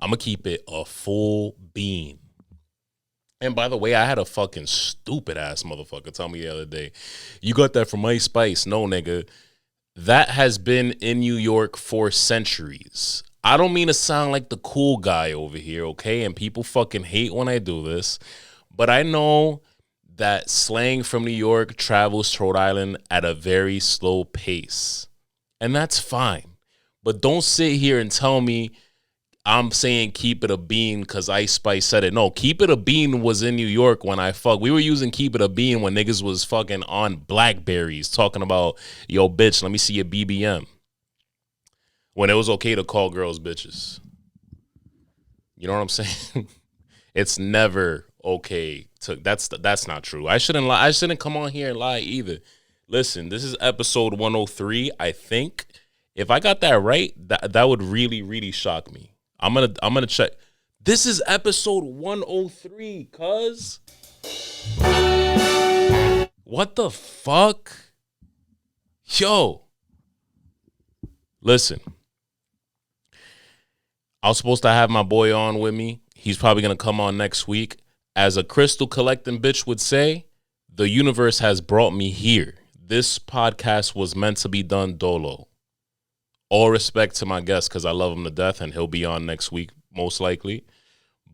I'm going to keep it a full bean. And by the way, I had a fucking stupid ass motherfucker tell me the other day, you got that from Ice Spice. No, nigga. That has been in New York for centuries. I don't mean to sound like the cool guy over here, okay? And people fucking hate when I do this. But I know that slang from New York travels to Rhode Island at a very slow pace. And that's fine. But don't sit here and tell me I'm saying keep it a bean because Ice Spice said it. No, keep it a bean was in New York when I fuck. We were using keep it a bean when niggas was fucking on Blackberries talking about, yo, bitch, let me see your BBM. When it was okay to call girls bitches. You know what I'm saying? It's never okay to, that's not true. I shouldn't lie. I shouldn't come on here and lie either. Listen, this is episode 103, I think. If I got that right, that would really, really shock me. I'm gonna check. This is episode 103, cuz. What the fuck? Yo. Listen. I was supposed to have my boy on with me. He's probably gonna come on next week. As a crystal collecting bitch would say, the universe has brought me here. This podcast was meant to be done dolo. All respect to my guest because I love him to death and he'll be on next week, most likely.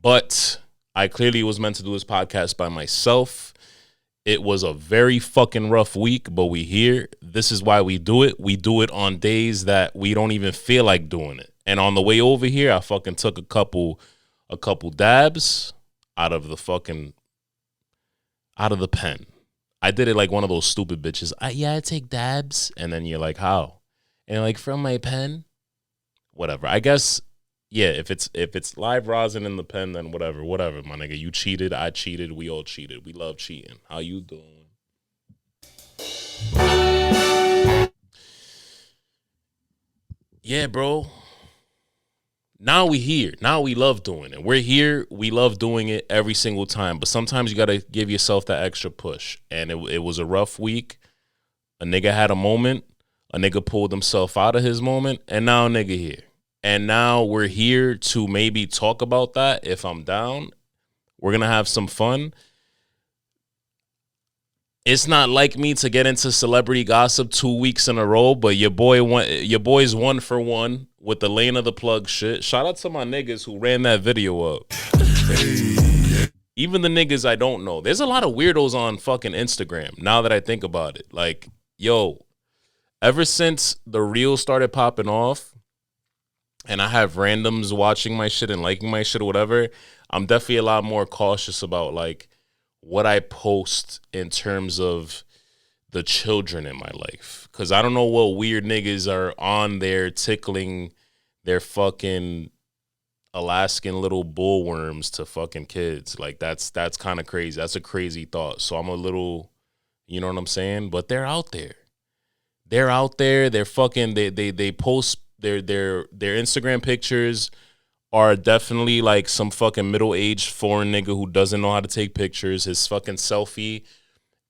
But I clearly was meant to do this podcast by myself. It was a very fucking rough week, but we here. This is why we do it. We do it on days that we don't even feel like doing it. And on the way over here, I fucking took a couple dabs out of the pen. I did it like one of those stupid bitches. I take dabs. And then you're like, how? And like from my pen, whatever. I guess, yeah. If it's live rosin in the pen, then whatever, my nigga. You cheated, I cheated, we all cheated. We love cheating. How you doing? Yeah, bro. Now we here. Now we love doing it. We're here. We love doing it every single time. But sometimes you gotta give yourself that extra push. And it was a rough week. A nigga had a moment. A nigga pulled himself out of his moment, and now a nigga here. And now we're here to maybe talk about that if I'm down. We're going to have some fun. It's not like me to get into celebrity gossip 2 weeks in a row, but your boy's 1 for 1 with the lane of the plug shit. Shout out to my niggas who ran that video up. Even the niggas I don't know. There's a lot of weirdos on fucking Instagram now that I think about it. Like, yo, ever since the reels started popping off and I have randoms watching my shit and liking my shit or whatever, I'm definitely a lot more cautious about like what I post in terms of the children in my life. Because I don't know what weird niggas are on there tickling their fucking Alaskan little bullworms to fucking kids. Like that's kind of crazy. That's a crazy thought. So I'm a little, you know what I'm saying? But they're out there. They're out there. They're fucking. They post their Instagram pictures are definitely like some fucking middle-aged foreign nigga who doesn't know how to take pictures. His fucking selfie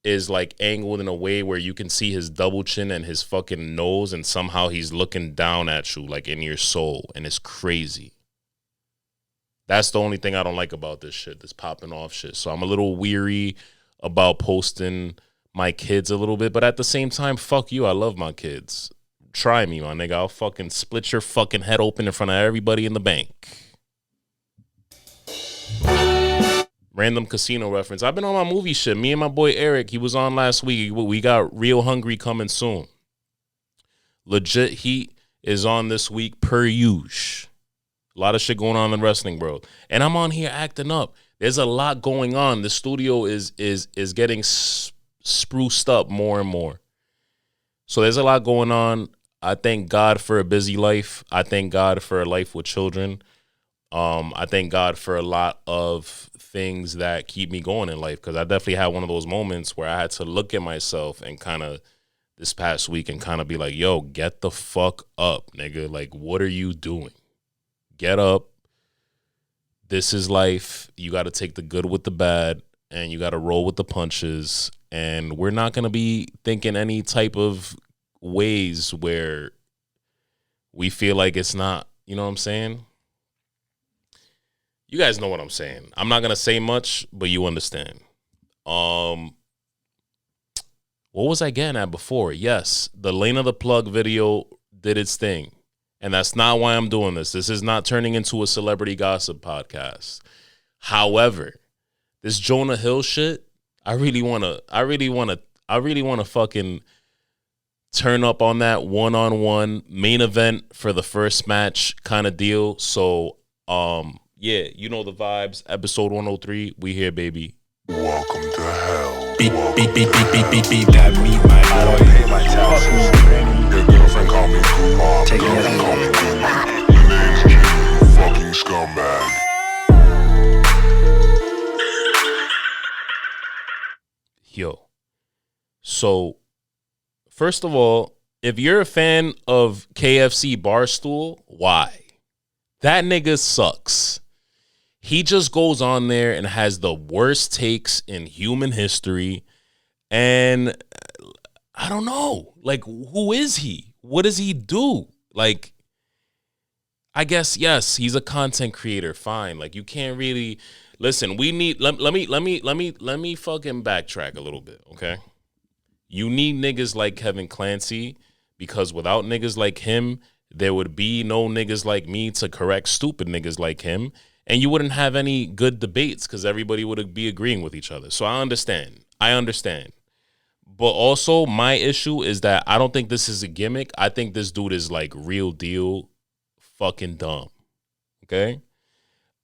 is like angled in a way where you can see his double chin and his fucking nose, and somehow he's looking down at you like in your soul, and it's crazy. That's the only thing I don't like about this shit, this popping off shit. So I'm a little weary about posting my kids a little bit, but at the same time, fuck you, I love my kids. Try me, my nigga. I'll fucking split your fucking head open in front of everybody in the bank. Random casino reference. I've been on my movie shit. Me and my boy Eric, he was on last week. We got Real Hungry coming soon. Legit Heat is on this week per usual. A lot of shit going on in wrestling, bro. And I'm on here acting up. There's a lot going on. The studio is getting spruced up more and more. So there's a lot going on. I thank God for a busy life. I thank God for a life with children. I thank God for a lot of things that keep me going in life, because I definitely had one of those moments where I had to look at myself and kind of this past week and kind of be like, yo, get the fuck up, nigga. Like, what are you doing? Get up. This is life. You got to take the good with the bad, and you got to roll with the punches. And we're not going to be thinking any type of ways where we feel like it's not, you know what I'm saying? You guys know what I'm saying. I'm not gonna say much, but you understand. What was I getting at before? Yes, the Lane of the Plug video did its thing. And that's not why I'm doing this. This is not turning into a celebrity gossip podcast. However, this Jonah Hill shit, I really wanna fucking turn up on that one-on-one main event for the first match kind of deal. So yeah, you know the vibes. Episode 103, we here, baby. Welcome to hell. Beep, beep, beep, beep, beep, beep, beep. That meet my boy. I don't pay my taxes. Your girlfriend call me cool. Take it Girlfriend easy. call me cool. Your name's Q, fucking scumbag. Yo. So, first of all, if you're a fan of KFC Barstool, why? That nigga sucks. He just goes on there and has the worst takes in human history. And I don't know. Like, who is he? What does he do? Like, I guess, yes, he's a content creator. Fine. Like, you can't really listen. We need let me fucking backtrack a little bit, okay? You need niggas like Kevin Clancy, because without niggas like him, there would be no niggas like me to correct stupid niggas like him. And you wouldn't have any good debates because everybody would be agreeing with each other. So I understand. But also, my issue is that I don't think this is a gimmick. I think this dude is like real deal fucking dumb. Okay?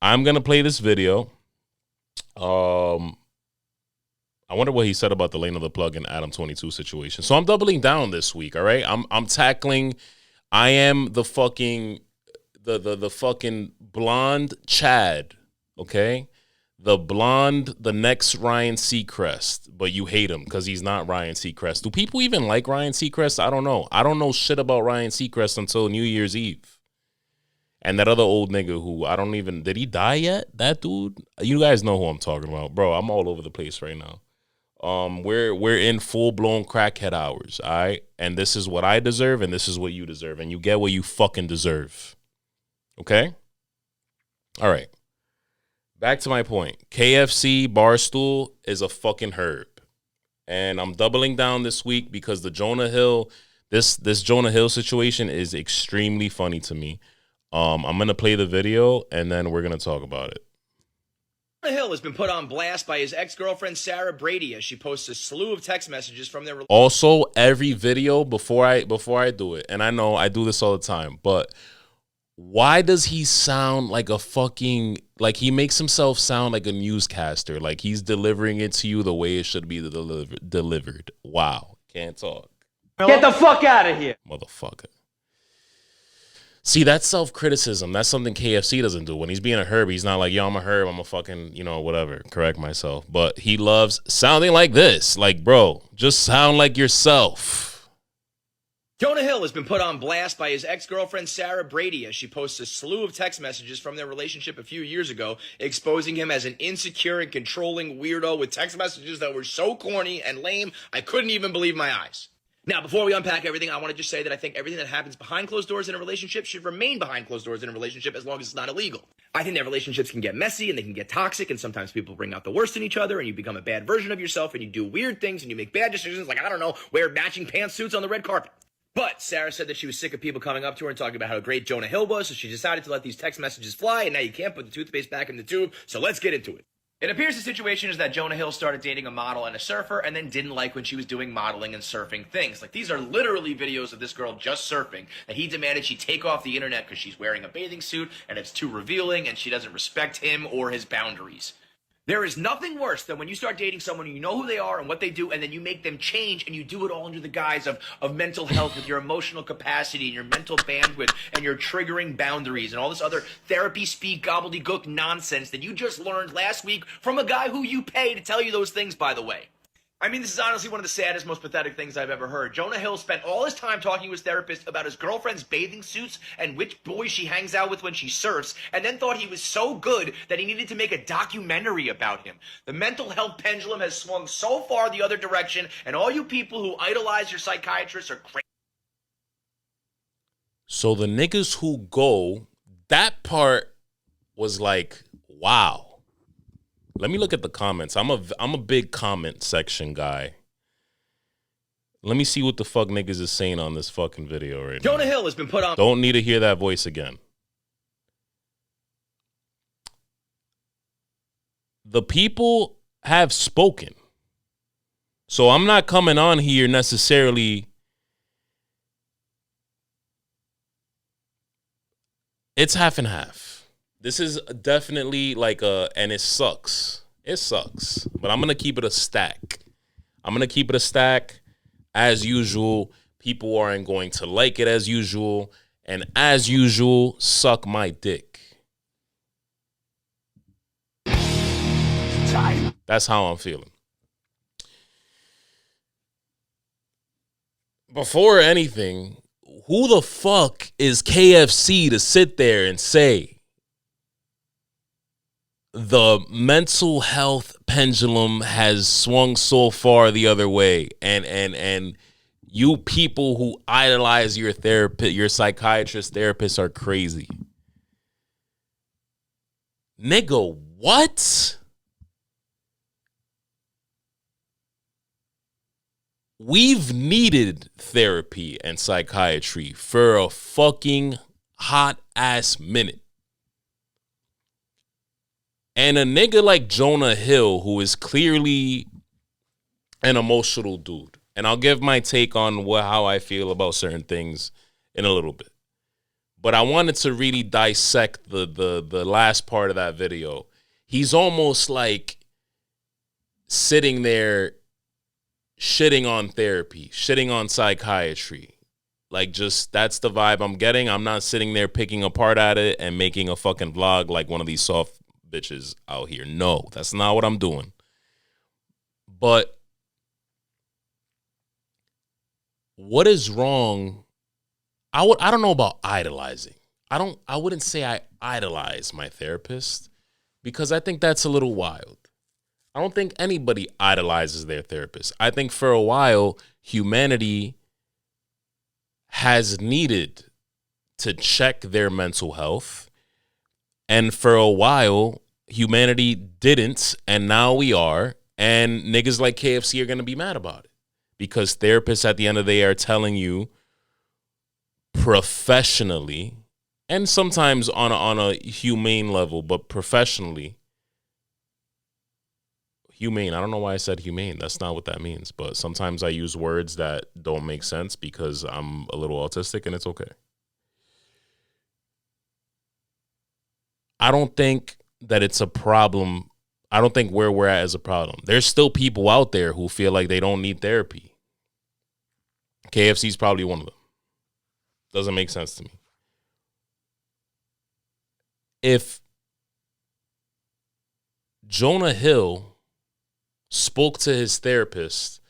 I'm going to play this video. I wonder what he said about the Lane of the Plug and Adam 22 situation. So I'm doubling down this week, all right? I'm tackling, I am the fucking the fucking blonde Chad, okay? The next Ryan Seacrest, but you hate him because he's not Ryan Seacrest. Do people even like Ryan Seacrest? I don't know. I don't know shit about Ryan Seacrest until New Year's Eve. And that other old nigga who I don't even, did he die yet? That dude? You guys know who I'm talking about. Bro, I'm all over the place right now. We're in full-blown crackhead hours, all right? And this is what I deserve, and this is what you deserve. And you get what you fucking deserve. Okay? All right. Back to my point. KFC Barstool is a fucking herb. And I'm doubling down this week because the Jonah Hill, this Jonah Hill situation is extremely funny to me. I'm going to play the video, and then we're going to talk about it. Jonah Hill has been put on blast by his ex-girlfriend Sarah Brady as she posts a slew of text messages from their Also, every video before I do it, and I know I do this all the time, but why does he sound like a fucking, like he makes himself sound like a newscaster, like he's delivering it to you the way it should be delivered. Wow, can't talk. Get the fuck out of here. Motherfucker. See, that's self-criticism. That's something KFC doesn't do. When he's being a herb, he's not like, yo, I'm a herb, I'm a fucking, whatever, correct myself. But he loves sounding like this. Like, bro, just sound like yourself. Jonah Hill has been put on blast by his ex-girlfriend Sarah Brady as she posts a slew of text messages from their relationship a few years ago, exposing him as an insecure and controlling weirdo with text messages that were so corny and lame, I couldn't even believe my eyes. Now, before we unpack everything, I want to just say that I think everything that happens behind closed doors in a relationship should remain behind closed doors in a relationship as long as it's not illegal. I think that relationships can get messy and they can get toxic, and sometimes people bring out the worst in each other and you become a bad version of yourself and you do weird things and you make bad decisions like, I don't know, wear matching pantsuits on the red carpet. But Sarah said that she was sick of people coming up to her and talking about how great Jonah Hill was, so she decided to let these text messages fly, and now you can't put the toothpaste back in the tube, so let's get into it. It appears the situation is that Jonah Hill started dating a model and a surfer and then didn't like when she was doing modeling and surfing things. Like, these are literally videos of this girl just surfing that he demanded she take off the internet because she's wearing a bathing suit and it's too revealing and she doesn't respect him or his boundaries. There is nothing worse than when you start dating someone and you know who they are and what they do, and then you make them change, and you do it all under the guise of mental health with your emotional capacity and your mental bandwidth and your triggering boundaries and all this other therapy speak gobbledygook nonsense that you just learned last week from a guy who you pay to tell you those things, by the way. I mean, this is honestly one of the saddest, most pathetic things I've ever heard. Jonah Hill spent all his time talking to his therapist about his girlfriend's bathing suits and which boys she hangs out with when she surfs, and then thought he was so good that he needed to make a documentary about him. The mental health pendulum has swung so far the other direction, and all you people who idolize your psychiatrists are crazy. So the niggas who go, that part was like, wow. Let me look at the comments. I'm a big comment section guy. Let me see what the fuck niggas is saying on this fucking video right now. Jonah Hill has been put on. Don't need to hear that voice again. The people have spoken. So I'm not coming on here necessarily. It's half and half. This is definitely like and it sucks. It sucks. But I'm going to keep it a stack. As usual, people aren't going to like it as usual. And as usual, suck my dick. That's how I'm feeling. Before anything, who the fuck is KFC to sit there and say the mental health pendulum has swung so far the other way, and you people who idolize your therapist, your psychiatrist, therapists are crazy? Nigga, what? We've needed therapy and psychiatry for a fucking hot ass minute. And a nigga like Jonah Hill, who is clearly an emotional dude, and I'll give my take on how I feel about certain things in a little bit. But I wanted to really dissect the last part of that video. He's almost like sitting there shitting on therapy, shitting on psychiatry. Like, just, that's the vibe I'm getting. I'm not sitting there picking apart at it and making a fucking vlog like one of these soft bitches out here. No, that's not what I'm doing. But what is wrong? I don't know about idolizing. I wouldn't say I idolize my therapist, because I think that's a little wild. I don't think anybody idolizes their therapist. I think for a while, humanity has needed to check their mental health. And for a while, humanity didn't. And now we are. And niggas like KFC are going to be mad about it. Because therapists at the end of the day are telling you professionally, and sometimes on a humane level, but professionally, humane. I don't know why I said humane. That's not what that means. But sometimes I use words that don't make sense because I'm a little autistic, and it's okay. I don't think that it's a problem. I don't think where we're at is a problem. There's still people out there who feel like they don't need therapy. KFC's probably one of them. Doesn't make sense to me. If Jonah Hill spoke to his therapist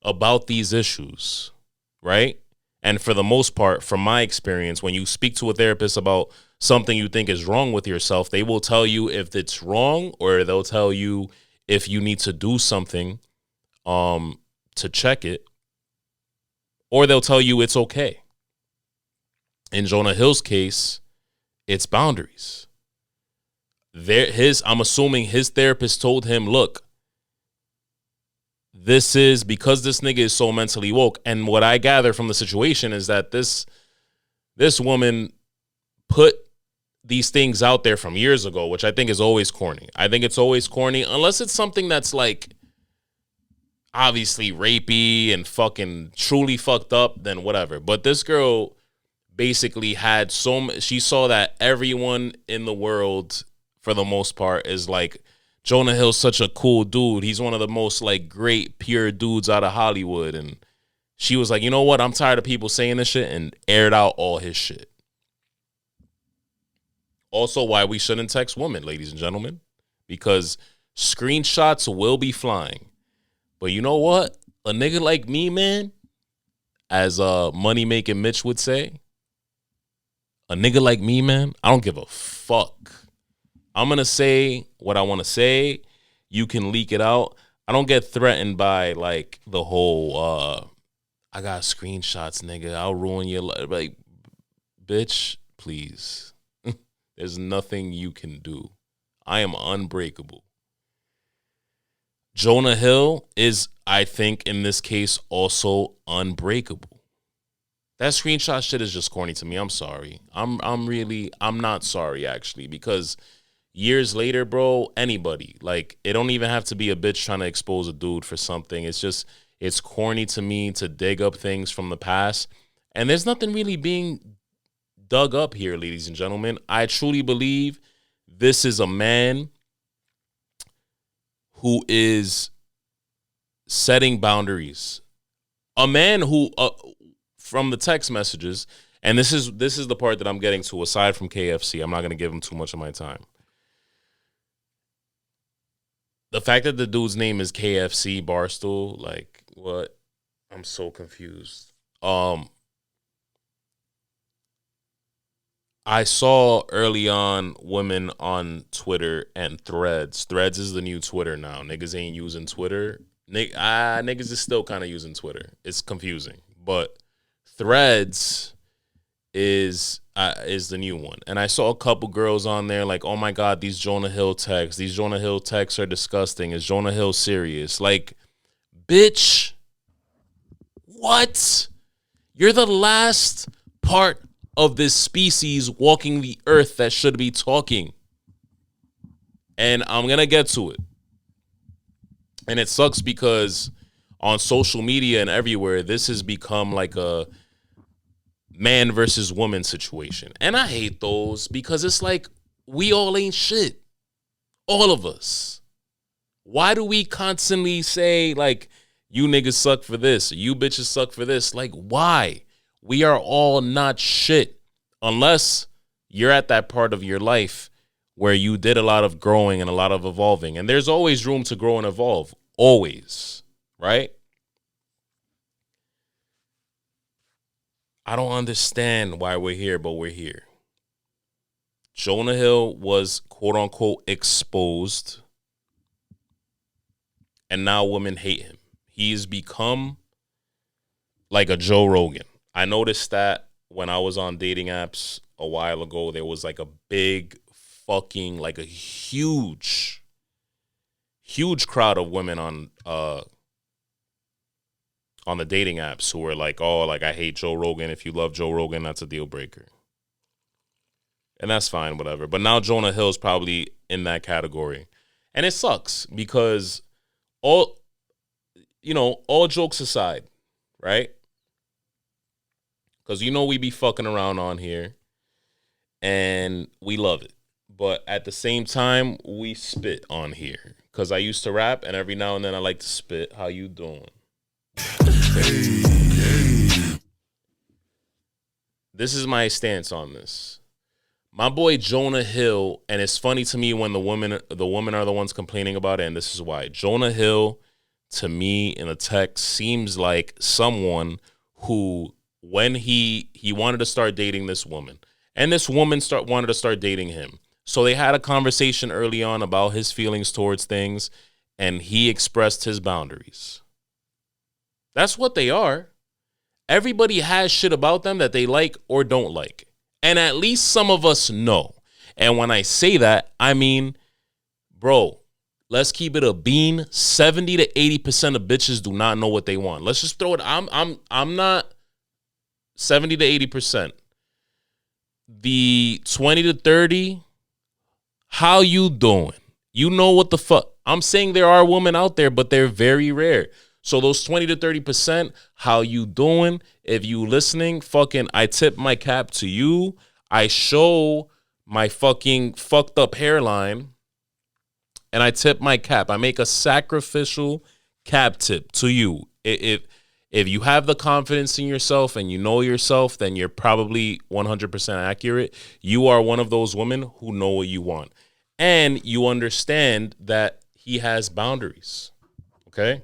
about these issues, right? And for the most part, from my experience, when you speak to a therapist about something you think is wrong with yourself, they will tell you if it's wrong, or they'll tell you if you need to do something to check it, or they'll tell you it's okay. In Jonah Hill's case, it's boundaries. I'm assuming his therapist told him, look, this is because this nigga is so mentally woke. And what I gather from the situation is that this woman put these things out there from years ago, which I think is always corny. I think it's always corny, unless it's something that's like obviously rapey and fucking truly fucked up, then whatever. But this girl basically had she saw that everyone in the world, for the most part, is like, Jonah Hill's such a cool dude. He's one of the most like great, pure dudes out of Hollywood. And she was like, you know what? I'm tired of people saying this shit, and aired out all his shit. Also, why we shouldn't text women, ladies and gentlemen, because screenshots will be flying. But you know what? A nigga like me, man, as Money Making Mitch would say, a nigga like me, man, I don't give a fuck. I'm going to say what I want to say. You can leak it out. I don't get threatened by like the whole, I got screenshots, nigga. I'll ruin your life. Like, bitch, please. There's nothing you can do. I am unbreakable. Jonah Hill is, I think, in this case, also unbreakable. That screenshot shit is just corny to me. I'm sorry. I'm not sorry, actually, because years later, bro, anybody, like, it don't even have to be a bitch trying to expose a dude for something. It's corny to me to dig up things from the past. And there's nothing really being dug up here, ladies and gentlemen. I truly believe this is a man who is setting boundaries. A man who, from the text messages, and this is the part that I'm getting to, aside from KFC, I'm not going to give him too much of my time. The fact that the dude's name is KFC Barstool, like, what? I'm so confused. I saw early on women on Twitter and Threads. Threads is the new Twitter now. Niggas ain't using Twitter. Niggas is still kind of using Twitter. It's confusing. But Threads is the new one. And I saw a couple girls on there like, oh my God, these Jonah Hill texts. These Jonah Hill texts are disgusting. Is Jonah Hill serious? Like, bitch, what? You're the last part of this species walking the earth that should be talking. And I'm going to get to it. And it sucks because on social media and everywhere, this has become like a man versus woman situation. And I hate those because it's like we all ain't shit. All of us. Why do we constantly say like, you niggas suck for this, you bitches suck for this? Like, why? We are all not shit unless you're at that part of your life where you did a lot of growing and a lot of evolving. And there's always room to grow and evolve. Always. Right? I don't understand why we're here, but we're here. Jonah Hill was quote unquote exposed. And now women hate him. He's become like a Joe Rogan. I noticed that when I was on dating apps a while ago, there was like a big fucking, like a huge crowd of women on the dating apps who were like, oh, like, I hate Joe Rogan. If you love Joe Rogan, that's a deal breaker. And that's fine, whatever. But now Jonah Hill's probably in that category. And it sucks because all jokes aside, right? Because we be fucking around on here and we love it. But at the same time, we spit on here. Because I used to rap and every now and then I like to spit. How you doing? This is my stance on this. My boy Jonah Hill, and it's funny to me when the women are the ones complaining about it, and this is why. Jonah Hill, to me, in a text, seems like someone who, when he wanted to start dating this woman, and this woman wanted to start dating him. So they had a conversation early on about his feelings towards things, and he expressed his boundaries. That's what they are. Everybody has shit about them that they like or don't like. And at least some of us know. And when I say that, I mean, bro, let's keep it a bean. 70 to 80% of bitches do not know what they want. Let's just throw it. I'm not 70 to 80%. The 20 to 30, how you doing? You know what the fuck? I'm saying there are women out there, but they're very rare. So those 20 to 30%, how you doing? If you listening, fucking, I tip my cap to you. I show my fucking fucked up hairline, and I tip my cap. I make a sacrificial cap tip to you. If you have the confidence in yourself and you know yourself, then you're probably 100% accurate. You are one of those women who know what you want. And you understand that he has boundaries. Okay?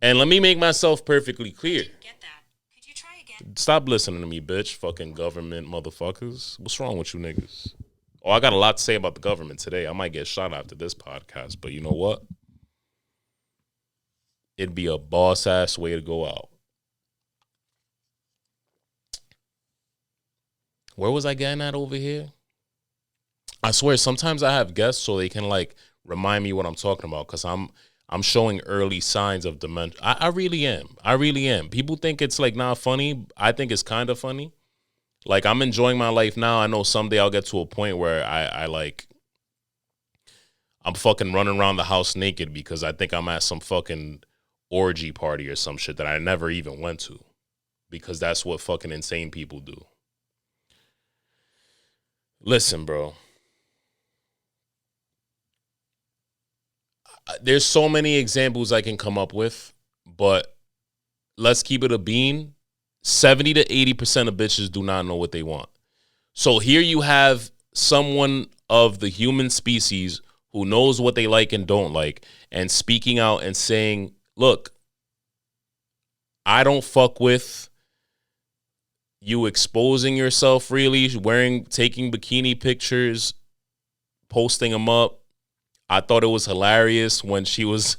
And let me make myself perfectly clear. Get that. Could you try again? Stop listening to me, bitch. Fucking government motherfuckers. What's wrong with you niggas? Oh, I got a lot to say about the government today. I might get shot after this podcast, but you know what? It'd be a boss-ass way to go out. Where was I getting at over here? I swear, sometimes I have guests so they can like remind me what I'm talking about because I'm showing early signs of dementia. I really am. I really am. People think it's like not funny. I think it's kind of funny. Like I'm enjoying my life now. I know someday I'll get to a point where I like I'm fucking running around the house naked because I think I'm at some fucking orgy party or some shit that I never even went to because that's what fucking insane people do. Listen, bro. There's so many examples I can come up with, but let's keep it a bean. 70 to 80% of bitches do not know what they want. So here you have someone of the human species who knows what they like and don't like and speaking out and saying, look, I don't fuck with you exposing yourself really, taking bikini pictures, posting them up. I thought it was hilarious when she was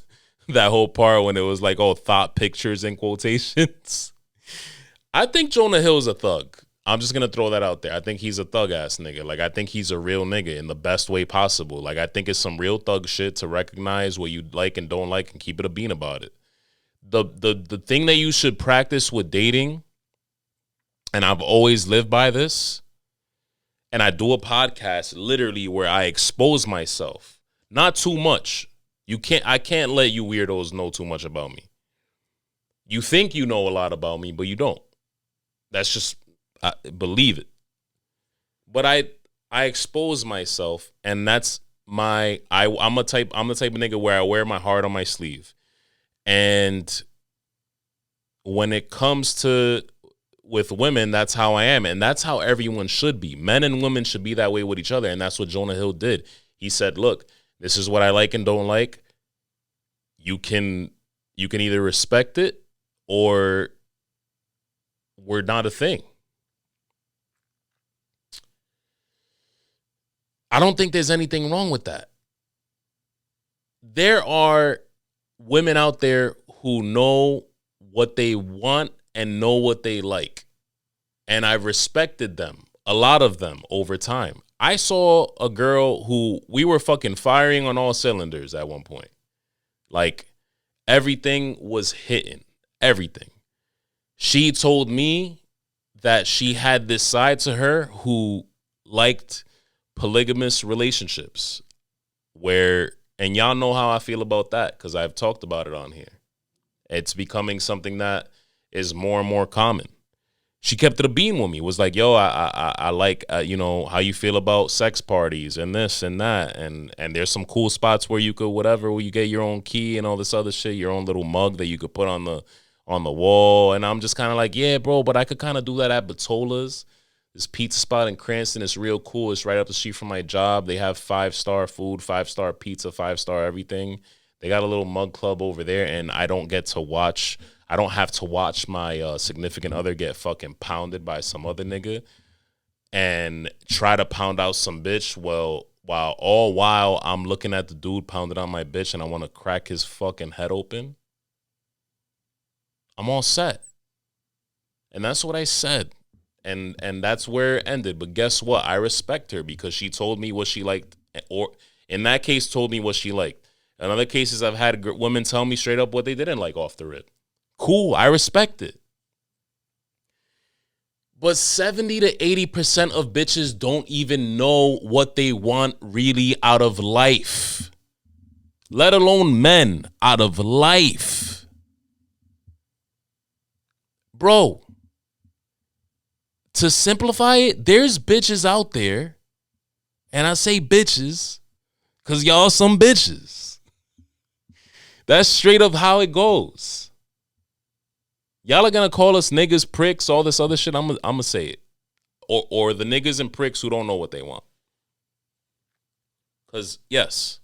that whole part when it was like, oh, thought pictures in quotations. I think Jonah Hill's a thug. I'm just going to throw that out there. I think he's a thug ass nigga. Like, I think he's a real nigga in the best way possible. Like, I think it's some real thug shit to recognize what you like and don't like and keep it a bean about it. The thing that you should practice with dating, and I've always lived by this, and I do a podcast literally where I expose myself. Not too much. I can't let you weirdos know too much about me. You think you know a lot about me, but you don't. That's just, I believe it. But I expose myself, and that's I'm the type of nigga where I wear my heart on my sleeve. And when it comes to with women, that's how I am, and that's how everyone should be. Men and women should be that way with each other, and that's what Jonah Hill did. He said, look, this is what I like and don't like. You can either respect it or we're not a thing. I don't think there's anything wrong with that. There are women out there who know what they want and know what they like. And I've respected them, a lot of them, over time. I saw a girl who we were fucking firing on all cylinders at one point. Like, everything was hitting. Everything. She told me that she had this side to her who liked polygamous relationships. And y'all know how I feel about that because I've talked about it on here. It's becoming something that is more and more common. She kept it a bean with me. Was like, yo, I like, how you feel about sex parties and this and that. And there's some cool spots where you could, where you get your own key and all this other shit, your own little mug that you could put on the wall. And I'm just kind of like, yeah, bro, but I could kind of do that at Batola's. This pizza spot in Cranston is real cool. It's right up the street from my job. They have 5-star food, 5-star pizza, 5-star everything. They got a little mug club over there, and I don't have to watch my significant other get fucking pounded by some other nigga and try to pound out some bitch. Well, while I'm looking at the dude pounding on my bitch and I want to crack his fucking head open, I'm all set. And that's what I said. And that's where it ended. But guess what? I respect her because she told me what she liked, or in that case, told me what she liked. In other cases, I've had women tell me straight up what they didn't like off the rip. Cool, I respect it. But 70 to 80% of bitches don't even know what they want really out of life, let alone men out of life. Bro, to simplify it, there's bitches out there, and I say bitches because y'all some bitches. That's straight up how it goes. Y'all are going to call us niggas, pricks, all this other shit. I'm going to say it. Or the niggas and pricks who don't know what they want. Because, yes,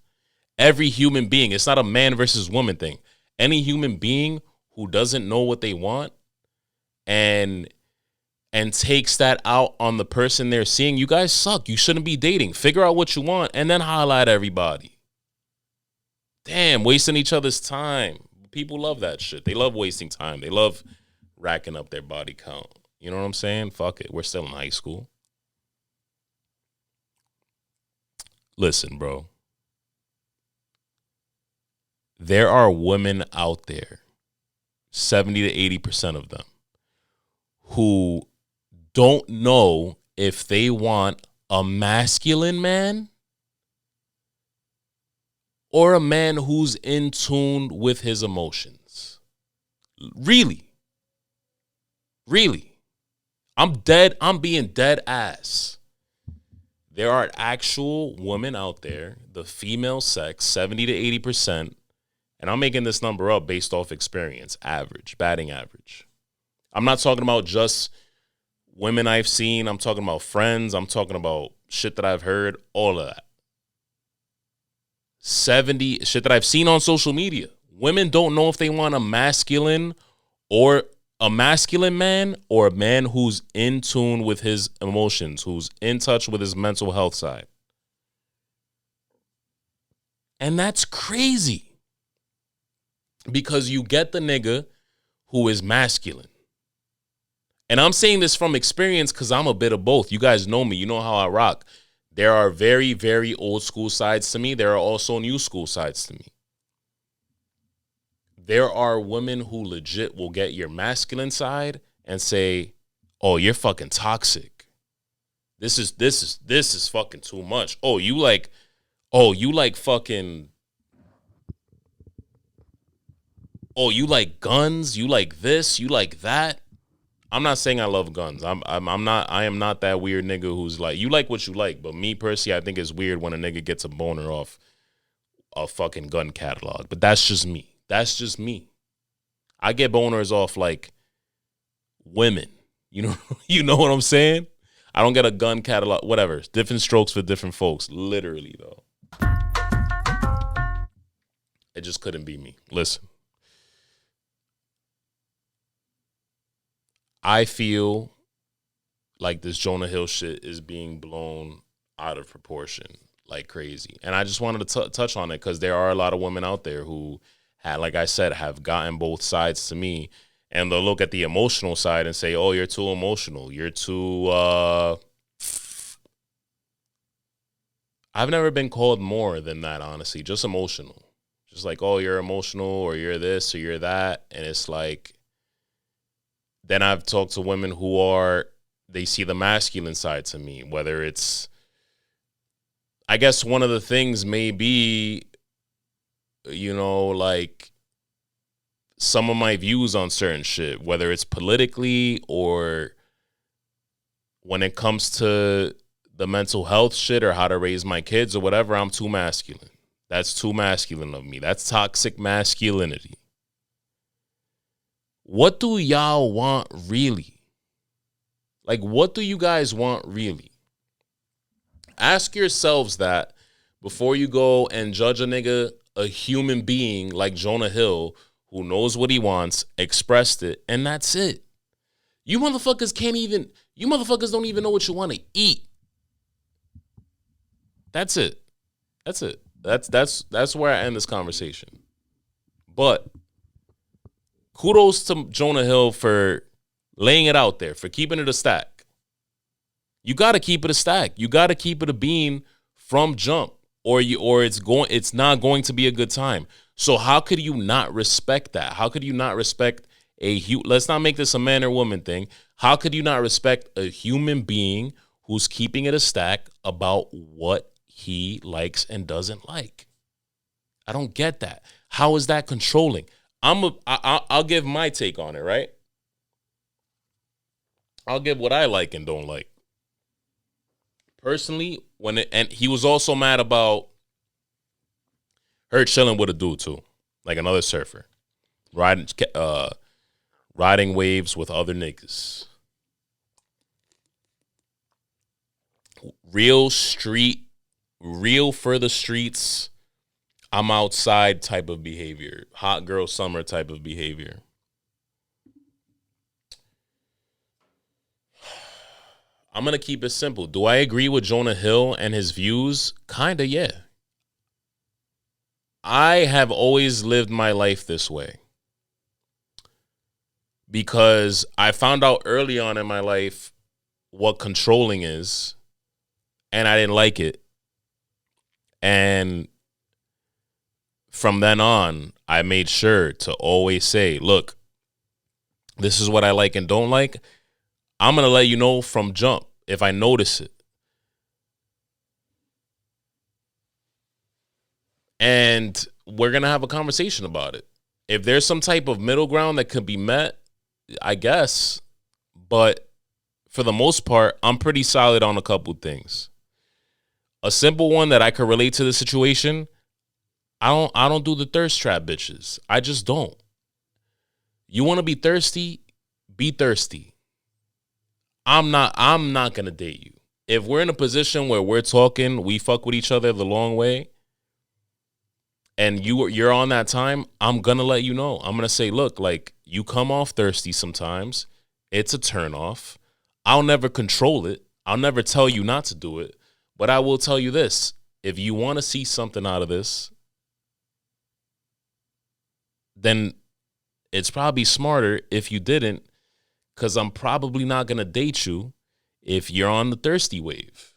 every human being, it's not a man versus woman thing. Any human being who doesn't know what they want and takes that out on the person they're seeing, you guys suck. You shouldn't be dating. Figure out what you want and then holla at everybody. Damn, wasting each other's time. People love that shit. They love wasting time. They love racking up their body count. You know what I'm saying? Fuck it. We're still in high school. listen, bro. There are women out there, 70 to 80% of them, who don't know if they want a masculine man or a man who's in tune with his emotions. Really. I'm being dead ass. There are actual women out there, the female sex, 70 to 80%, and I'm making this number up based off experience, average, batting average. I'm not talking about just women I've seen. I'm talking about friends. I'm talking about shit that I've heard, all of that. 70 shit that I've seen on social media. Women don't know if they want a masculine man or a man who's in tune with his emotions, who's in touch with his mental health side. And that's crazy. Because you get the nigga who is masculine. And I'm saying this from experience because I'm a bit of both. You guys know me. You know how I rock. There are very, very old school sides to me. There are also new school sides to me. There are women who legit will get your masculine side and say, "Oh, you're fucking toxic. This is fucking too much. You like fucking, you like guns, you like this, you like that." I'm not saying I love guns. I am not that weird nigga who's like, you like what you like, but me personally, I think it's weird when a nigga gets a boner off a fucking gun catalog. But that's just me. I get boners off like women. You know what I'm saying? I don't get a gun catalog, whatever. Different strokes for different folks. Literally, though. It just couldn't be me. Listen. I feel like this Jonah Hill shit is being blown out of proportion like crazy. And I just wanted to touch on it because there are a lot of women out there who, like I said, have gotten both sides to me. And they'll look at the emotional side and say, "Oh, you're too emotional. You're too..." I've never been called more than that, honestly. Just emotional. Just like, "Oh, you're emotional," or "You're this," or "You're that." And it's like... Then I've talked to women who they see the masculine side to me, whether it's, I guess one of the things may be, like some of my views on certain shit, whether it's politically or when it comes to the mental health shit or how to raise my kids or whatever, I'm too masculine. That's too masculine of me. That's toxic masculinity. What do y'all want really? Like, what do you guys want really? Ask yourselves that before you go and judge a nigga, a human being like Jonah Hill, who knows what he wants, expressed it, and that's it. You motherfuckers don't even know what you want to eat. That's it. That's where I end this conversation. But kudos to Jonah Hill for laying it out there, for keeping it a stack. You got to keep it a stack. You got to keep it a bean from jump, or it's not going to be a good time. So how could you not respect that? How could you not respect let's not make this a man or woman thing. How could you not respect a human being who's keeping it a stack about what he likes and doesn't like? I don't get that. How is that controlling? I'll give my take on it, right? I'll give what I like and don't like. Personally, and he was also mad about her chilling with a dude too, like another surfer, riding waves with other niggas. Real for the streets, I'm outside type of behavior. Hot girl summer type of behavior. I'm going to keep it simple. Do I agree with Jonah Hill and his views? Kinda, yeah. I have always lived my life this way because I found out early on in my life what controlling is, and I didn't like it. And from then on, I made sure to always say, look, this is what I like and don't like. I'm going to let you know from jump if I notice it. And we're going to have a conversation about it. If there's some type of middle ground that could be met, I guess. But for the most part, I'm pretty solid on a couple things. A simple one that I could relate to the situation, I don't do the thirst trap bitches. I just don't. You want to be thirsty? Be thirsty. I'm not going to date you. If we're in a position where we're talking, we fuck with each other the long way, and you're on that time, I'm going to let you know. I'm going to say, look, like, you come off thirsty sometimes. It's a turnoff. I'll never control it. I'll never tell you not to do it. But I will tell you this. If you want to see something out of this, then it's probably smarter if you didn't, because I'm probably not going to date you if you're on the thirsty wave.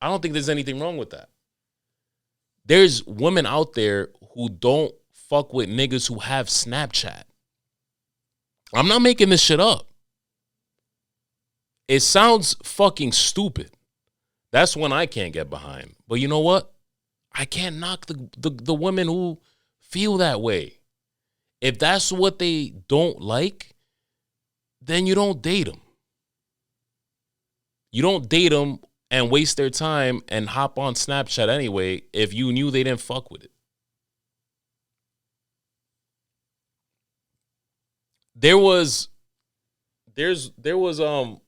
I don't think there's anything wrong with that. There's women out there who don't fuck with niggas who have Snapchat. I'm not making this shit up. It sounds fucking stupid. That's one I can't get behind. But you know what? I can't knock the women who feel that way. If that's what they don't like, then you don't date them. You don't date them and waste their time and hop on Snapchat anyway if you knew they didn't fuck with it. There was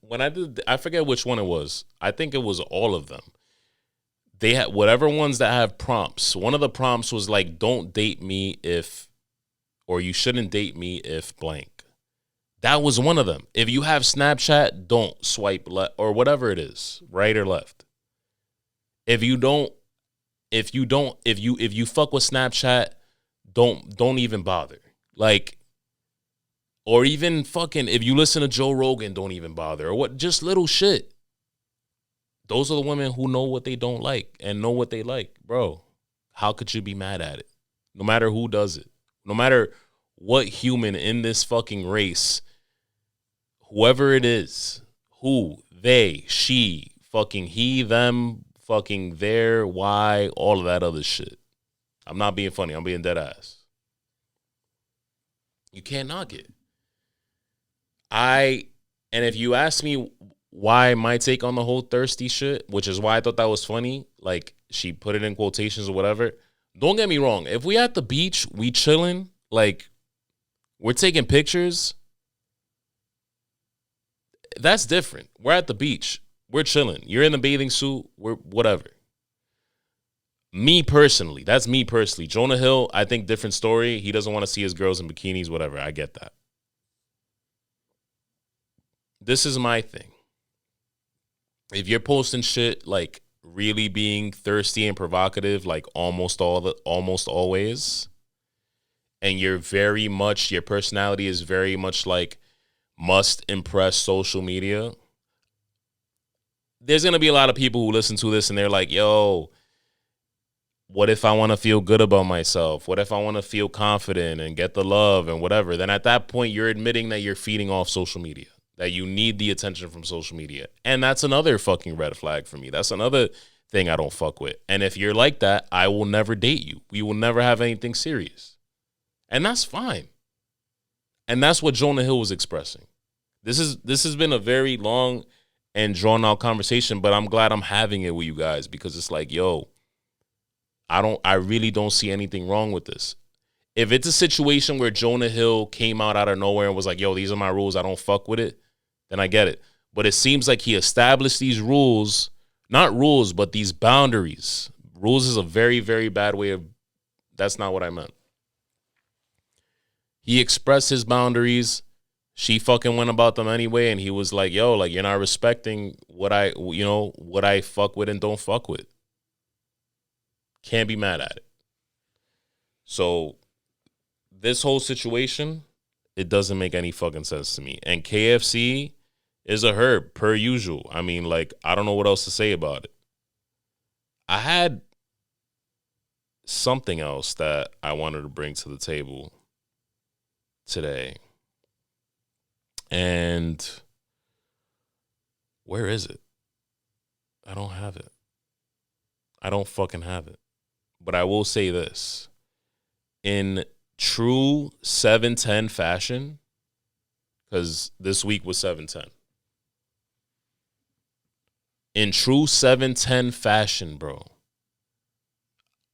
when I forget which one it was. I think it was all of them. They had whatever ones that have prompts. One of the prompts was like, don't date me if, or you shouldn't date me if blank. That was one of them. If you have Snapchat, don't swipe left or whatever it is, right or left. If you fuck with Snapchat, don't even bother. Like, or even fucking, if you listen to Joe Rogan, don't even bother. Or what, just little shit. Those are the women who know what they don't like and know what they like. Bro, how could you be mad at it? No matter who does it. No matter what human in this fucking race, whoever it is, who, they, she, fucking he, them, fucking their, why, all of that other shit. I'm not being funny. I'm being dead ass. You can't knock it. And if you ask me why my take on the whole thirsty shit, which is why I thought that was funny, like she put it in quotations or whatever. Don't get me wrong. If we at the beach, we chilling, like we're taking pictures, that's different. We're at the beach. We're chilling. You're in the bathing suit. We're whatever. Me personally, that's me personally. Jonah Hill, I think different story. He doesn't want to see his girls in bikinis, whatever. I get that. This is my thing. If you're posting shit like really being thirsty and provocative, like almost always, and your personality is very much like must impress social media, there's gonna be a lot of people who listen to this and they're like, yo, what if I want to feel good about myself? What if I want to feel confident and get the love and whatever? Then at that point, you're admitting that you're feeding off social media, that you need the attention from social media. And that's another fucking red flag for me. That's another thing I don't fuck with. And if you're like that, I will never date you. We will never have anything serious. And that's fine. And that's what Jonah Hill was expressing. This has been a very long and drawn out conversation, but I'm glad I'm having it with you guys because it's like, yo, I really don't see anything wrong with this. If it's a situation where Jonah Hill came out of nowhere and was like, yo, these are my rules, I don't fuck with it, then I get it. But it seems like he established these rules, not rules, but these boundaries. Rules is a very, very bad way of, that's not what I meant. He expressed his boundaries. She fucking went about them anyway, and he was like, yo, like, you're not respecting what I fuck with and don't fuck with. Can't be mad at it. So this whole situation, it doesn't make any fucking sense to me. And KFC is a herb, per usual. I mean, like, I don't know what else to say about it. I had something else that I wanted to bring to the table today. And where is it? I don't have it. I don't fucking have it. But I will say this. In true 710 fashion, because this week was 710. In true 710 fashion, bro,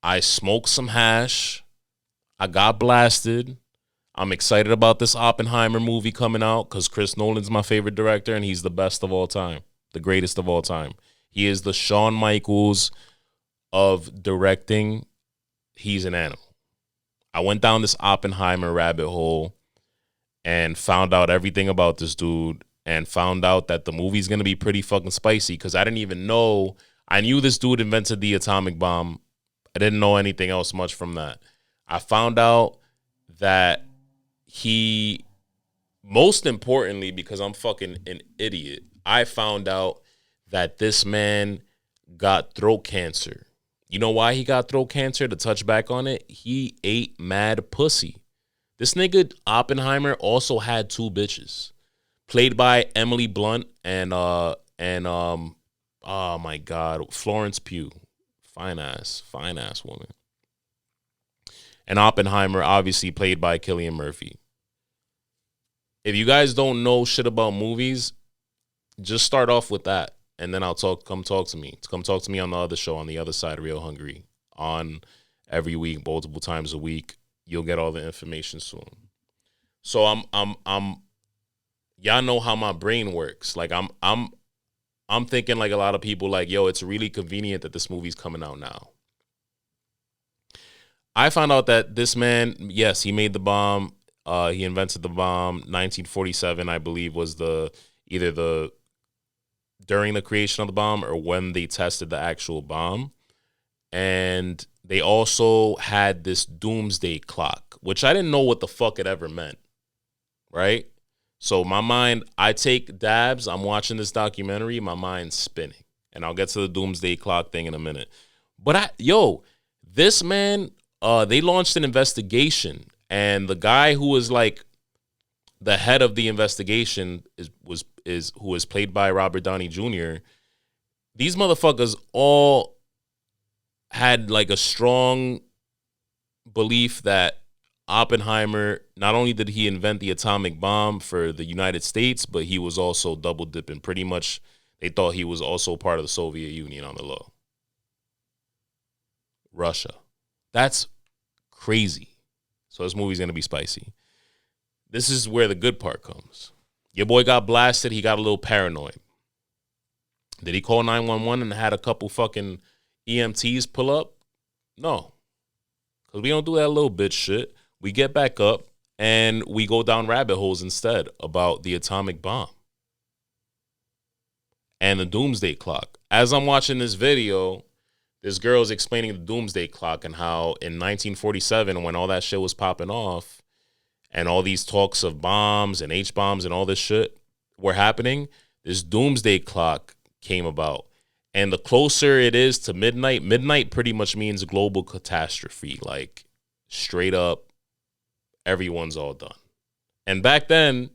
I smoked some hash. I got blasted. I'm excited about this Oppenheimer movie coming out because Chris Nolan's my favorite director and he's the best of all time, the greatest of all time. He is the Shawn Michaels of directing. He's an animal. I went down this Oppenheimer rabbit hole and found out everything about this dude and found out that the movie's going to be pretty fucking spicy because I didn't even know. I knew this dude invented the atomic bomb. I didn't know anything else much from that. I found out that he, most importantly, because I'm fucking an idiot, I found out that this man got throat cancer. You know why he got throat cancer? To touch back on it, he ate mad pussy. This nigga Oppenheimer also had two bitches, played by Emily Blunt and oh my God, Florence Pugh, fine ass woman. And Oppenheimer, obviously played by Cillian Murphy. If you guys don't know shit about movies, just start off with that. And then come talk to me. Come talk to me on the other show, on the other side, Real Hungry, on every week, multiple times a week. You'll get all the information soon. So y'all know how my brain works. Like I'm thinking like a lot of people, like, yo, it's really convenient that this movie's coming out now. I found out that this man, yes, he made the bomb. He invented the bomb. 1947, I believe, was during the creation of the bomb or when they tested the actual bomb. And they also had this Doomsday Clock, which I didn't know what the fuck it ever meant, right? So my mind, I take dabs. I'm watching this documentary. My mind's spinning. And I'll get to the Doomsday Clock thing in a minute. But this man, they launched an investigation. And the guy who was like the head of the investigation who was played by Robert Downey Jr. These motherfuckers all had like a strong belief that Oppenheimer, not only did he invent the atomic bomb for the United States, but he was also double dipping. Pretty much, they thought he was also part of the Soviet Union on the low. Russia. That's crazy. So this movie's going to be spicy. This is where the good part comes. Your boy got blasted. He got a little paranoid. Did he call 911 and had a couple fucking EMTs pull up? No. Because we don't do that little bitch shit. We get back up and we go down rabbit holes instead about the atomic bomb and the Doomsday Clock. As I'm watching this video, this girl's explaining the Doomsday Clock and how in 1947, when all that shit was popping off and all these talks of bombs and H-bombs and all this shit were happening, this Doomsday Clock came about. And the closer it is to midnight pretty much means global catastrophe. Like, straight up, everyone's all done. And back then,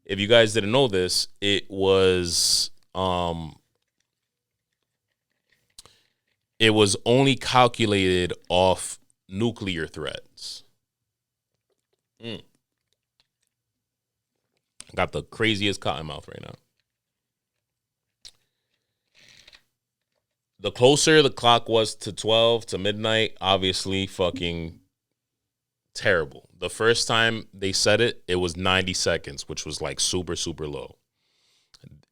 if you guys didn't know this, it was only calculated off nuclear threats. Got the craziest cotton mouth right now. The closer the clock was to 12 to midnight, obviously fucking terrible. The first time they said it, it was 90 seconds, which was like super, super low.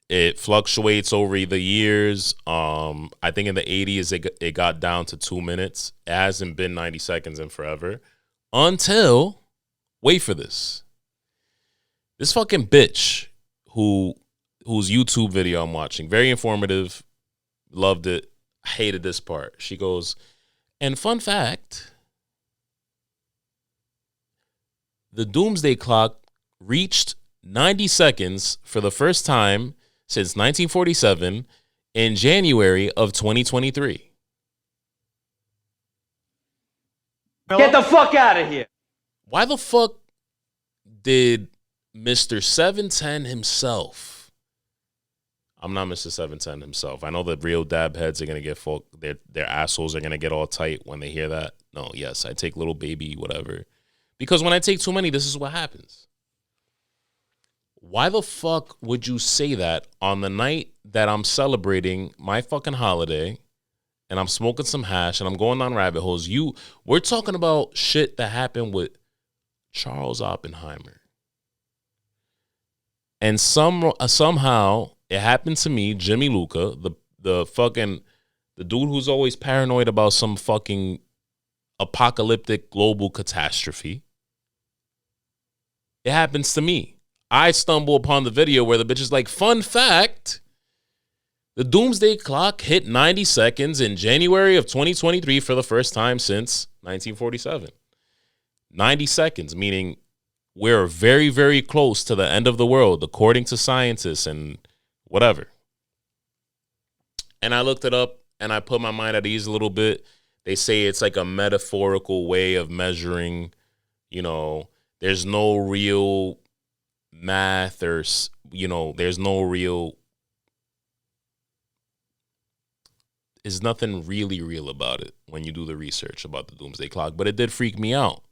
It fluctuates over the years. I think in the 80s, it got down to 2 minutes. It hasn't been 90 seconds in forever. Until, wait for this. This fucking bitch whose YouTube video I'm watching, very informative, loved it, hated this part. She goes, and fun fact, the Doomsday Clock reached 90 seconds for the first time since 1947 in January of 2023. Get the fuck out of here. Why the fuck did Mr. 710 himself? I'm not Mr. 710 himself. I know the real dab heads are gonna get their assholes are gonna get all tight when they hear that. No, yes, I take little baby, whatever. Because when I take too many, this is what happens. Why the fuck would you say that on the night that I'm celebrating my fucking holiday and I'm smoking some hash and I'm going down rabbit holes? We're talking about shit that happened with Charles Oppenheimer. And somehow it happened to me, Jimmy Luca, the dude who's always paranoid about some fucking apocalyptic global catastrophe. It happens to me. I stumble upon the video where the bitch is like, fun fact, the Doomsday Clock hit 90 seconds in January of 2023 for the first time since 1947. 90 seconds, meaning we're very, very close to the end of the world, according to scientists and whatever. And I looked it up and I put my mind at ease a little bit. They say it's like a metaphorical way of measuring, there's no real math or, there's nothing really real about it when you do the research about the Doomsday Clock. But it did freak me out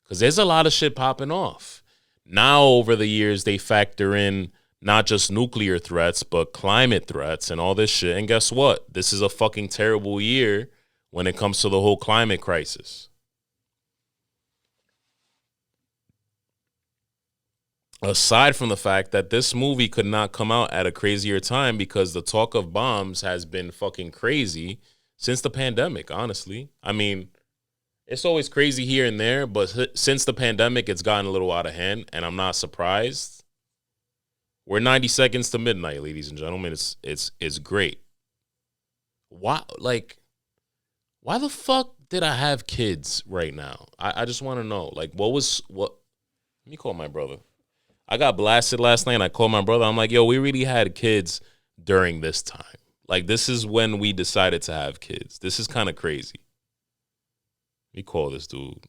because there's a lot of shit popping off. Now, over the years, they factor in not just nuclear threats, but climate threats and all this shit. And guess what? This is a fucking terrible year when it comes to the whole climate crisis. Aside from the fact that this movie could not come out at a crazier time because the talk of bombs has been fucking crazy since the pandemic, honestly. I mean, it's always crazy here and there, but since the pandemic, it's gotten a little out of hand, and I'm not surprised. We're 90 seconds to midnight, ladies and gentlemen. It's great. Why the fuck did I have kids right now? I just want to know. Like, what? Let me call my brother. I got blasted last night and I called my brother. I'm like, yo, we really had kids during this time. Like, this is when we decided to have kids. This is kind of crazy. Let me call this dude.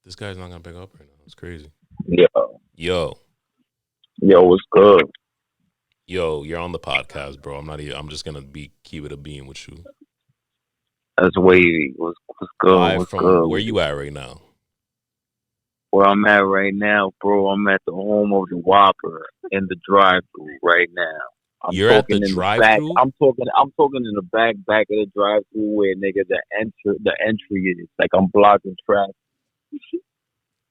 This guy's not going to pick up right now. It's crazy. Yo, what's good? Yo, you're on the podcast, bro. I'm just gonna keep it a being with you. That's wavy. What's good? What's good? Where you at right now? Where I'm at right now, bro. I'm at the home of the Whopper in the drive-thru right now. You're at the drive-thru? I'm talking in the back of the drive-thru where nigga the entry is. Like, I'm blocking traffic.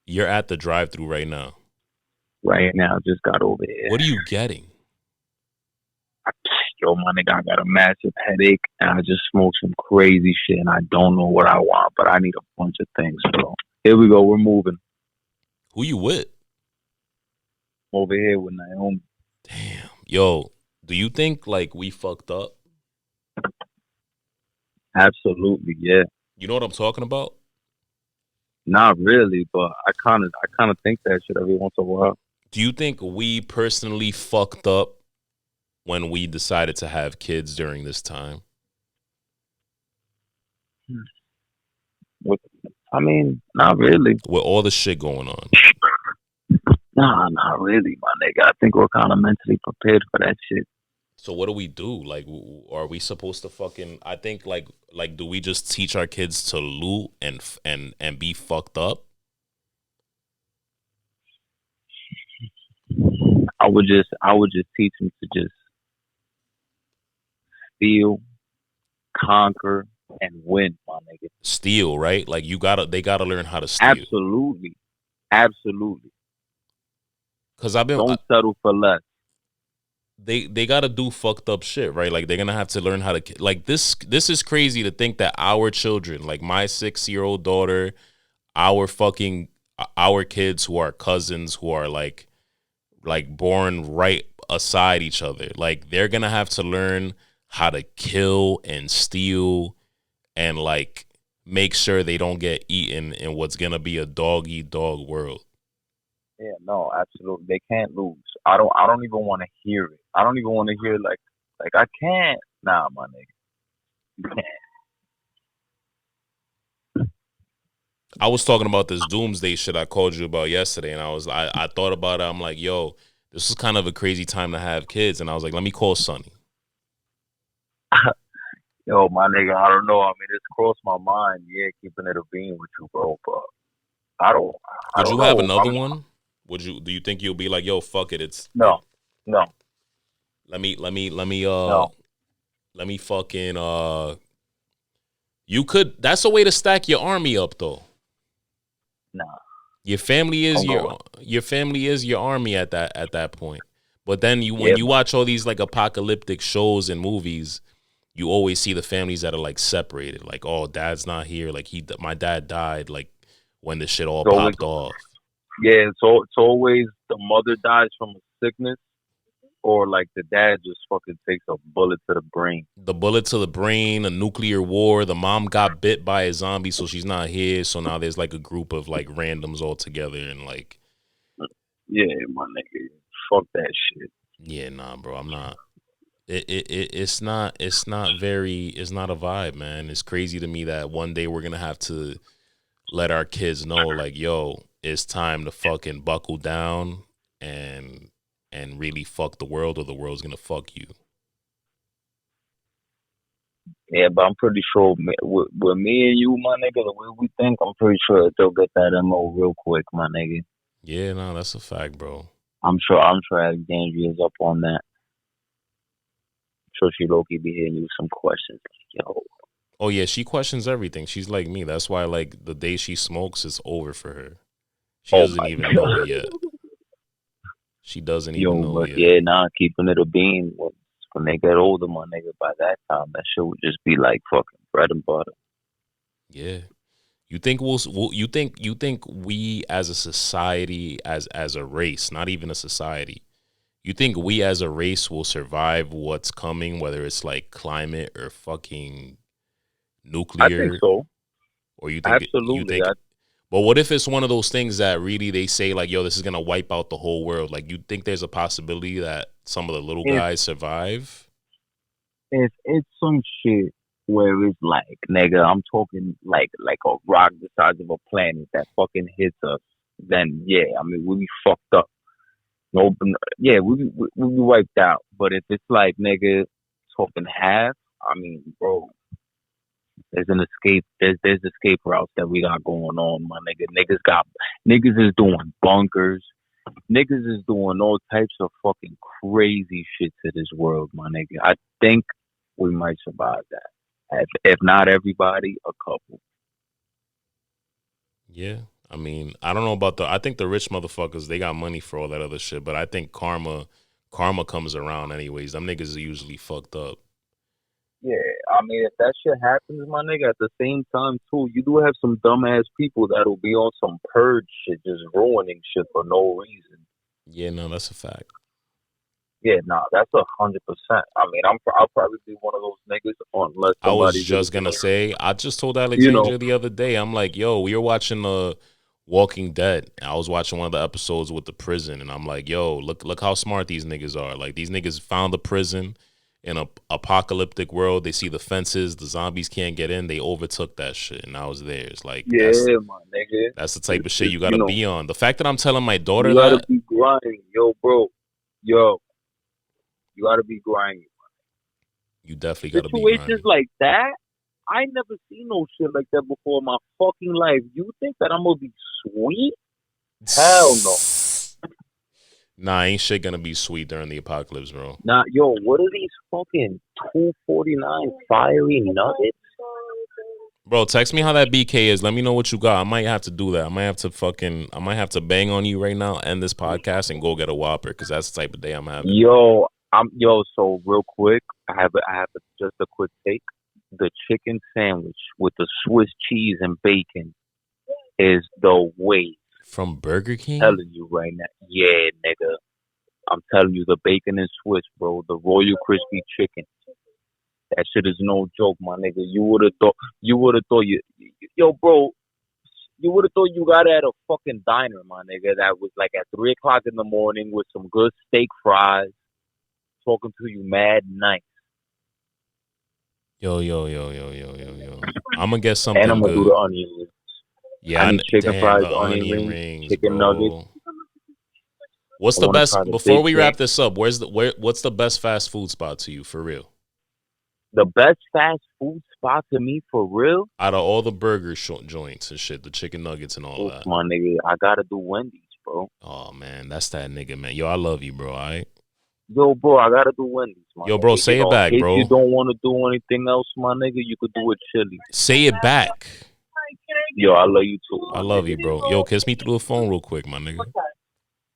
You're at the drive-thru right now. Right now, just got over here. What are you getting? Yo, my nigga, I got a massive headache, and I just smoked some crazy shit, and I don't know what I want, but I need a bunch of things, bro. Here we go. We're moving. Who you with? Over here with Naomi. Damn. Yo, do you think, like, we fucked up? Absolutely, yeah. You know what I'm talking about? Not really, but I kind of think that shit every once in a while. Do you think we personally fucked up when we decided to have kids during this time? I mean, not really. With all the shit going on. Nah, not really, my nigga. I think we're kind of mentally prepared for that shit. So what do we do? Like, are we supposed to fucking? I think like do we just teach our kids to loot and be fucked up? I would just teach them to just steal, conquer, and win, my nigga. Steal, right? Like they gotta learn how to steal. Absolutely. Because don't settle for less. They gotta do fucked up shit, right? Like they're gonna have to learn how to like this. This is crazy to think that our children, like my 6-year-old daughter, our kids who are cousins who are like born right aside each other, like they're gonna have to learn how to kill and steal and like make sure they don't get eaten in what's gonna be a dog eat dog world. Yeah, no, absolutely. They can't lose. I don't even want to hear it. I don't even want to hear like I can't. Nah, my nigga. You can't. I was talking about this doomsday shit I called you about yesterday, and I thought about it. I'm like, yo, this is kind of a crazy time to have kids, and I was like, let me call Sonny. Yo, my nigga, I don't know. I mean, it's crossed my mind. Yeah, keeping it a bean with you, bro. But I don't. Would you have another one? Do you think you'll be like, yo, fuck it? It's no. Let me No. let me fucking you could. That's a way to stack your army up, though. Nah. Your family is your army at that point. But then when you watch all these like apocalyptic shows and movies, you always see the families that are like separated. Like, oh, dad's not here. Like my dad died. Like when the shit all popped off. Yeah, so it's always the mother dies from a sickness, or like the dad just fucking takes a bullet to the brain. The bullet to the brain, a nuclear war. The mom got bit by a zombie, so she's not here. So now there's like a group of like randoms all together and like. Yeah, my nigga, fuck that shit. Yeah, nah, bro, I'm not. It's not a vibe, man. It's crazy to me that one day we're gonna have to let our kids know, like, yo, it's time to fucking buckle down and really fuck the world, or the world's gonna fuck you. Yeah, but I'm pretty sure with me and you, my nigga, the way we think, I'm pretty sure they'll get that MO real quick, my nigga. Yeah, no, that's a fact, bro. I'm sure Alexandria is up on that. I'm sure she low-key be hitting you with some questions. Like, yo. Oh yeah, she questions everything. She's like me. That's why, like, the day she smokes, it's over for her. She doesn't even know it yet. She doesn't even know it yet. Yeah, nah, keeping it a bean. When they get older, my nigga, by that time, that shit would just be like fucking bread and butter. Yeah. You think you think we as a society, as a race, not even a society, you think we as a race will survive what's coming, whether it's like climate or fucking nuclear? I think so. Or you think absolutely? But what if it's one of those things that really they say like, yo, this is gonna wipe out the whole world? Like, you think there's a possibility that some of the little guys survive? If it's some shit where it's like, nigga, I'm talking like a rock the size of a planet that fucking hits us, then yeah, I mean, we'll be fucked up. No, yeah, we'll be wiped out. But if it's like, nigga, talking half, I mean, bro, there's an escape. There's escape routes that we got going on, my nigga. Niggas is doing bunkers. Niggas is doing all types of fucking crazy shit to this world, my nigga. I think we might survive that. If not everybody, a couple. Yeah. I mean, I don't know about I think the rich motherfuckers, they got money for all that other shit, but I think karma comes around anyways. Them niggas are usually fucked up. Yeah, I mean, if that shit happens, my nigga, at the same time, too, you do have some dumbass people that'll be on some purge shit, just ruining shit for no reason. Yeah, no, that's a fact. Yeah, nah, that's 100%. I mean, I'll probably be one of those niggas unless I was just gonna say, I just told Alexandria the other day, I'm like, yo, we were watching Walking Dead. I was watching one of the episodes with the prison, and I'm like, yo, look how smart these niggas are. Like, these niggas found the prison in a apocalyptic world. They see the fences, the zombies can't get in. They overtook that shit, and I was there. It's like, yeah, my nigga. That's the type of shit you gotta be on. The fact that I'm telling my daughter you gotta be grinding, bro. You gotta be grinding. You definitely gotta be grinding. Situations like that, I never seen no shit like that before in my fucking life. You think that I'm gonna be sweet? Hell no. Nah, ain't shit gonna be sweet during the apocalypse, bro. Nah, yo, what are these fucking 249 fiery nuggets? Bro, text me how that BK is. Let me know what you got. I might have to do that. I might have to bang on you right now, end this podcast, and go get a Whopper, because that's the type of day I'm having. So real quick, I have just a quick take. The chicken sandwich with the Swiss cheese and bacon is the way. From Burger King? I'm telling you right now. Yeah, nigga. I'm telling you, the bacon and Swiss, bro. The Royal Crispy Chicken. That shit is no joke, my nigga. You would have thought yo, bro. You would have thought you got it at a fucking diner, my nigga. That was like at 3 o'clock in the morning with some good steak fries, talking to you mad nice. Yo. I'm gonna get something And I'm gonna good. do the onion rings. Yeah, I need chicken fries, the onion rings, chicken bro. nuggets. What's I the wanna best? try the Before big we wrap thing. this up, what's the best fast food spot to you for real? The best fast food spot to me for real? Out of all the burger joints and shit, the chicken nuggets and all Oof, that. my nigga, I gotta do Wendy's, bro. Oh man, that's that nigga, man. Yo, I love you, bro. All right. Yo, bro, I gotta do Wendy's, my Yo, nigga. bro, say it back, in case bro. you don't want to do anything else, my nigga, you could do it chili. Say it back. Yo, I love you too. I love you, bro. Yo, kiss me through the phone real quick, my nigga.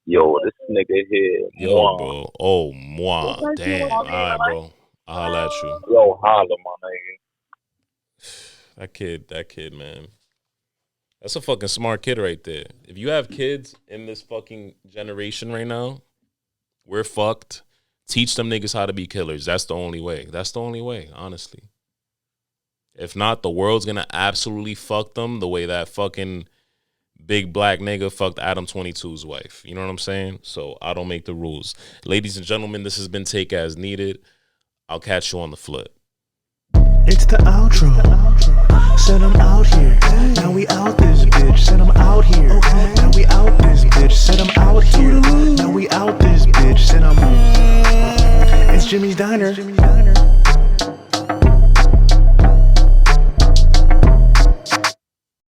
Yo, this nigga here. Yo, mwah. bro. Oh, moi. Damn. All right, bro. I'll holla at you. Yo, holla, my nigga. That kid, man. That's a fucking smart kid right there. If you have kids in this fucking generation right now, we're fucked. Teach them niggas how to be killers. That's the only way. That's the only way, honestly. If not, the world's gonna absolutely fuck them the way that fucking big black nigga fucked Adam 22's wife. You know what I'm saying? So I don't make the rules. Ladies and gentlemen, this has been Take As Needed. I'll catch you on the flip. It's the outro. Send them out here. Now we out this bitch. Send them out